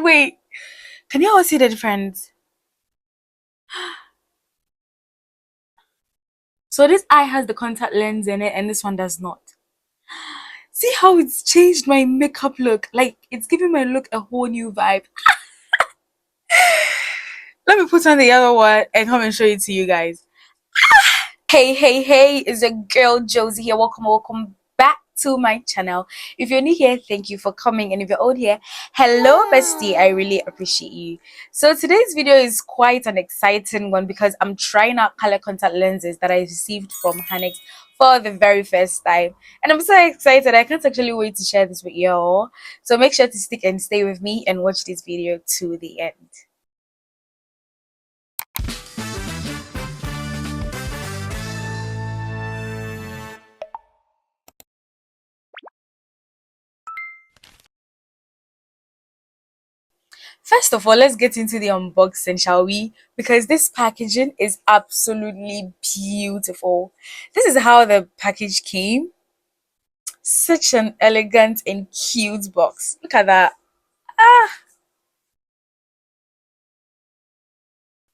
Wait, can you all see the difference? So this eye has the contact lens in it and this one does not. See how it's changed my makeup look? Like it's giving my look a whole new vibe. Let me put on the other one and come and show it to you guys. Hey, it's your girl Josie here. Welcome back to my channel. If you're new here, thank you for coming, and if you're old here, hello bestie, I really appreciate you. So today's video is quite an exciting one because I'm trying out color contact lenses that I received from Haniix for the very first time, and I'm so excited. I can't actually wait to share this with you all. So make sure to stick and stay with me and watch this video to the end. First of all, let's get into the unboxing, shall we? Because this packaging is absolutely beautiful. This is how the package came. Such an elegant and cute box. Look at that. Ah!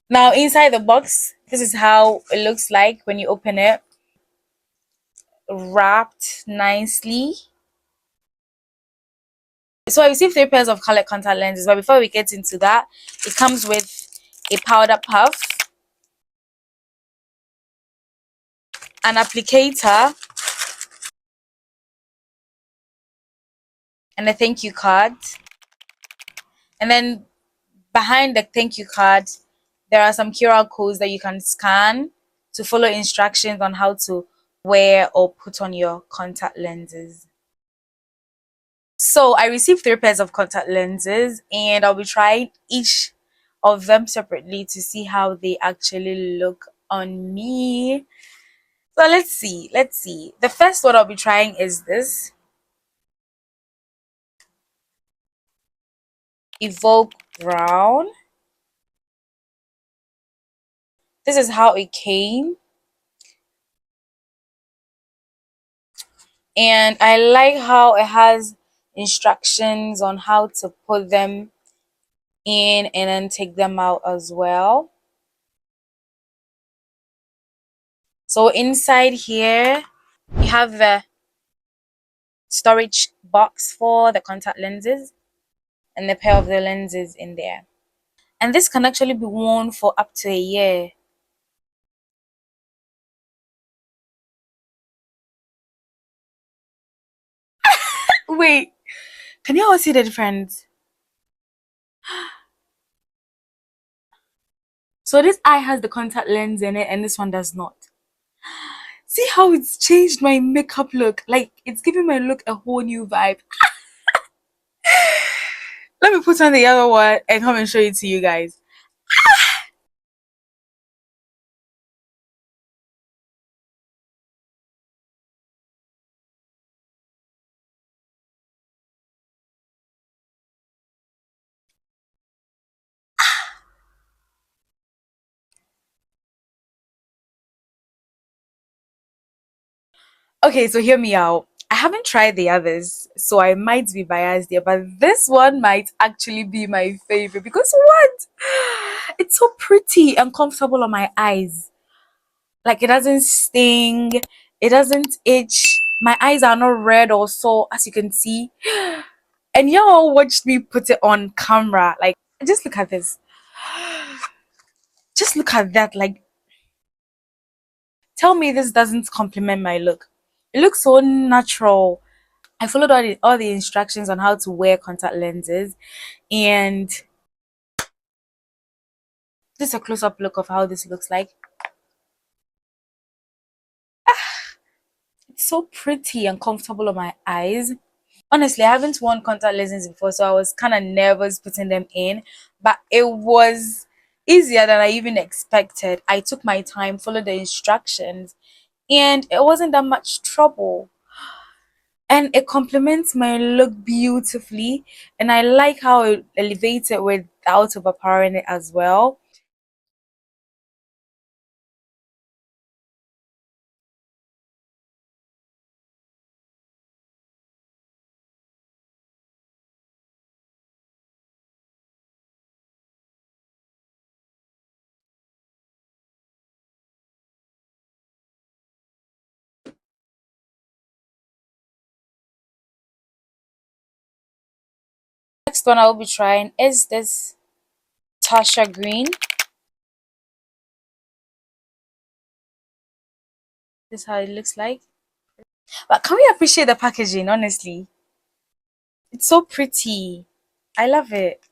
Now, inside the box, this is how it looks like when you open it. Wrapped nicely. So I received 3 pairs of color contact lenses, but before we get into that, it comes with a powder puff, an applicator, and a thank you card. And then behind the thank you card, there are some QR codes that you can scan to follow instructions on how to wear or put on your contact lenses. So I received 3 pairs of contact lenses and I'll be trying each of them separately to see how they actually look on me. So let's see. The first one I'll be trying is this Evoke Brown. This is how it came. And I like how it has instructions on how to put them in and then take them out as well. So inside here you have the storage box for the contact lenses and the pair of the lenses in there, and this can actually be worn for up to a year. Wait, can you all see the difference? So this eye has the contact lens in it and this one does not. See how it's changed my makeup look? Like it's giving my look a whole new vibe. Let me put on the other one and come and show it to you guys. Okay, so hear me out. I haven't tried the others, so I might be biased here, but this one might actually be my favorite because what? It's so pretty and comfortable on my eyes. Like it doesn't sting, it doesn't itch. My eyes are not red or sore, as you can see. And y'all watched me put it on camera. Like, just look at this. Just look at that. Like, tell me this doesn't complement my look. It looks so natural. I followed all the instructions on how to wear contact lenses, and this is a close-up look of how this looks like. It's so pretty and comfortable on my eyes. Honestly, I haven't worn contact lenses before, so I was kind of nervous putting them in, but it was easier than I even expected. I took my time, followed the instructions, and it wasn't that much trouble. And it complements my look beautifully, and I like how it elevates it without overpowering it as well. next one I'll be trying is this Tasha Green. This is how it looks like. But can we appreciate the packaging, honestly? It's so pretty. I love it.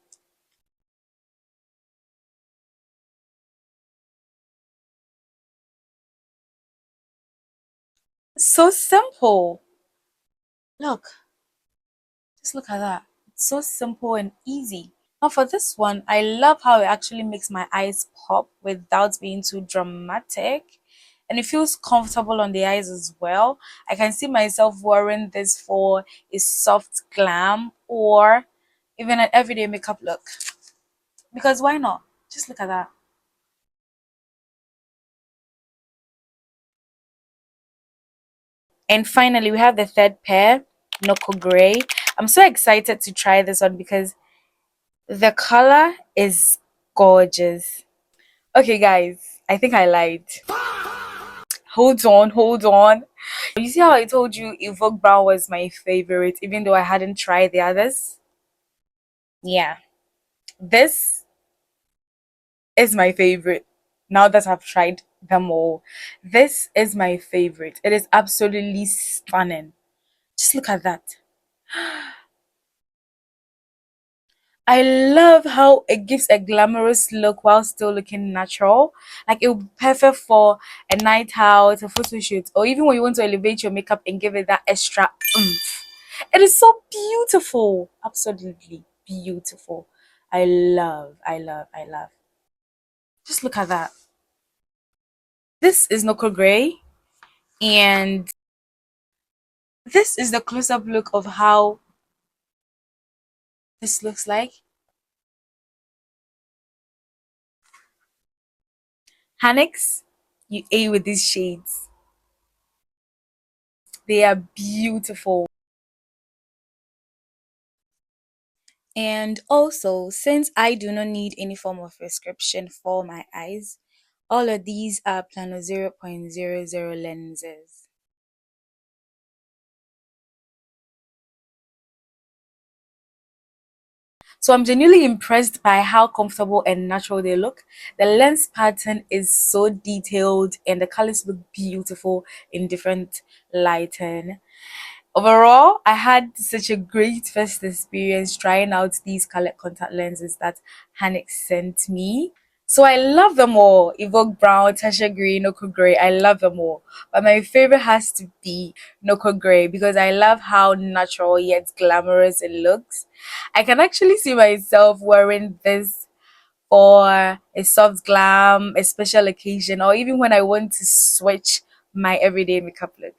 It's so simple. Look, just look at that. It's so simple and easy. Now for this one, I love how it actually makes my eyes pop without being too dramatic. And it feels comfortable on the eyes as well. I can see myself wearing this for a soft glam or even an everyday makeup look. Because why not? Just look at that. And finally, we have the third pair, Noko Grey. I'm so excited to try this one because the color is gorgeous. Okay, guys, I think I lied. Hold on, hold on. You see how I told you Evoke Brown was my favorite, even though I hadn't tried the others? Yeah, this is my favorite now that I've tried them all. This is my favorite. It is absolutely stunning. Just look at that. I love how it gives a glamorous look while still looking natural. Like it would be perfect for a night out, a photo shoot, or even when you want to elevate your makeup and give it that extra oomph. It is so beautiful. Absolutely beautiful. I love, I love, I love. Just look at that. This is Noko Grey, and this is the close-up look of how this looks like. Haniix, you A with these shades. They are beautiful. And also, since I do not need any form of prescription for my eyes, all of these are Plano 0.00 lenses. So I'm genuinely impressed by how comfortable and natural they look. The lens pattern is so detailed and the colors look beautiful in different lighting. Overall, I had such a great first experience trying out these colored contact lenses that Haniix sent me. So I love them all. Evoke Brown, Tasha Green, Noko Grey. I love them all. But my favorite has to be Noko Grey because I love how natural yet glamorous it looks. I can actually see myself wearing this for a soft glam, a special occasion, or even when I want to switch my everyday makeup look.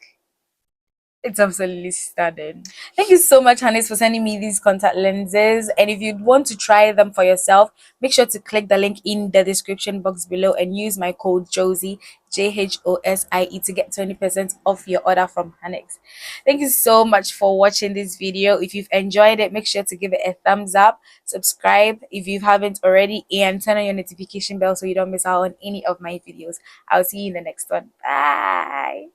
It's absolutely stunning. Thank you so much, Haniix, for sending me these contact lenses. And if you want to try them for yourself, make sure to click the link in the description box below and use my code JHOSIE, JHOSIE, to get 20% off your order from Haniix. Thank you so much for watching this video. If you've enjoyed it, make sure to give it a thumbs up, subscribe if you haven't already, and turn on your notification bell so you don't miss out on any of my videos. I'll see you in the next one. Bye.